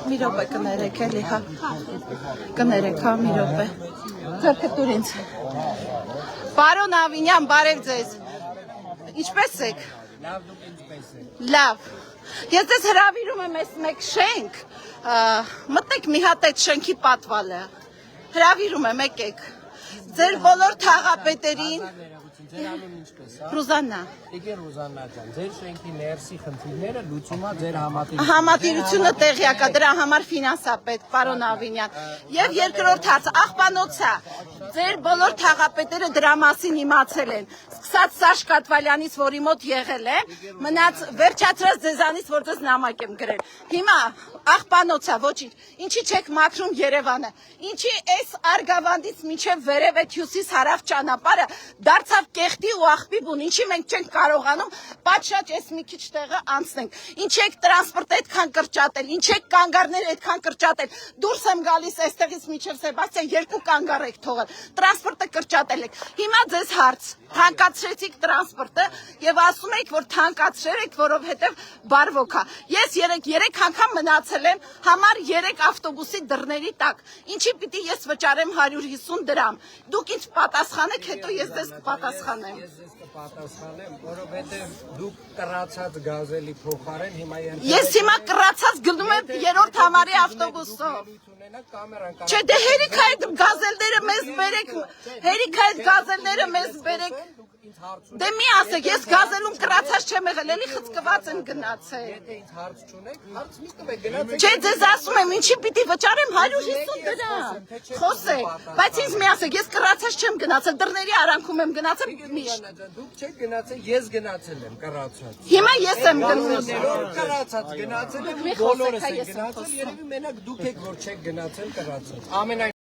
Մի րոպե կներեք էլի, հա։ Կներեք, հա, մի րոպե։ Ձեռքը տուր ինձ։ Պարոն Ավինյան, բարև ձեզ։ Ինչպե՞ս եք։ Լավ, դուք ինչպե՞ս եք։ Լավ։ Ես ձեզ հրավիրում եմ այս մեկ շենք, մտեք մի հատ այդ շենքի պատվալը։ Հրավիրում եմ, եկեք։ Ձեր բոլոր թաղապետերին։ Ձեր անուն ինչպես է։ Ռուզաննա։ Եկե Ռուզաննա ջան, ձեր շենքի ներսի խնդիրները լուծում է ձեր Համատիրությունը տեղյակ է, դրա համար ֆինանսապետ, պարոն Ավինյան։ Եվ երկրորդ հարցը, աղբանոցա, ձեր բոլոր թաղապետերը դրա մասին իմացել են։ Սկսած Սաշ Կատվալյանից, որի մոտ եղել է, մնաց վերջացրած ձեզանից, որ ձեզ նամակ եմ գրել։ Հիմա աղբանոցա, ոչինչ, ինչի չեք մաքրում Երևանը, ինչի այս Արգավանդից մինչև վերև այդ հյուսիս հարավ ճանապարհը դարձավ կեղտի ու աղբի բուն, ինչի մենք չենք կարողանում պատշաճ այս մի քիչ տեղը անցնենք, ինչ եք տրանսպորտը այդքան կրճատել, ինչ եք կանգառները այդքան կրճատել, դուրս եմ գալիս այստեղից մինչև Սեբաստիան 2 կանգառ եք թողել, տրանսպորտը կրճատել եք, հիմա ձեզ հարց, թանկացրեցիք տրանսպորտը եւ ասում եք, որ թանկացրել եք, որովհետեւ բարվոք է, ես 3 անգամ մնացել եմ համար 3 ավտոբուսի դռների տակ, ինչի պիտի ես վճարեմ 150 դրամ, դուք ինձ պատասխանեք, հետո ես ձեզ կպատասխանեմ։ Ես ձեզ կպատասխանեմ, որովհետև դուք կռացած գազելի փոխարեն հիմա Ես հիմա կռացած գնում եմ 3-րդ համարի ավտոբուսով։ Չէ, դե հերիք այդ գազելները մեզ բերեք, հերիք այդ գազելները մեզ բերեք։ Դե մի ասեք, ես գազելում կռացած չեմ եղել, էլի խցկված եմ գնացել։ Եթե ինձ հարց չունեք, հարց մի տվեք, գնացեք։ Չէ, ձեզ ասում եմ, ինչի պիտի վճարեմ 150 դրամ։ Խոսեք, բայց ինձ մի ասեք, ես կռացած չեմ գնացել, դռների արանքում եմ գնացել միշտ։ Դուք չեք գնացել, ես գնացել եմ կռացած։ Հիմա ես եմ գնում։ Կռացած գնացել եմ, բոլորս ենք գնացել, երևի մենակ դուք եք, որ չեք գնացել կռացած։ Ամենայն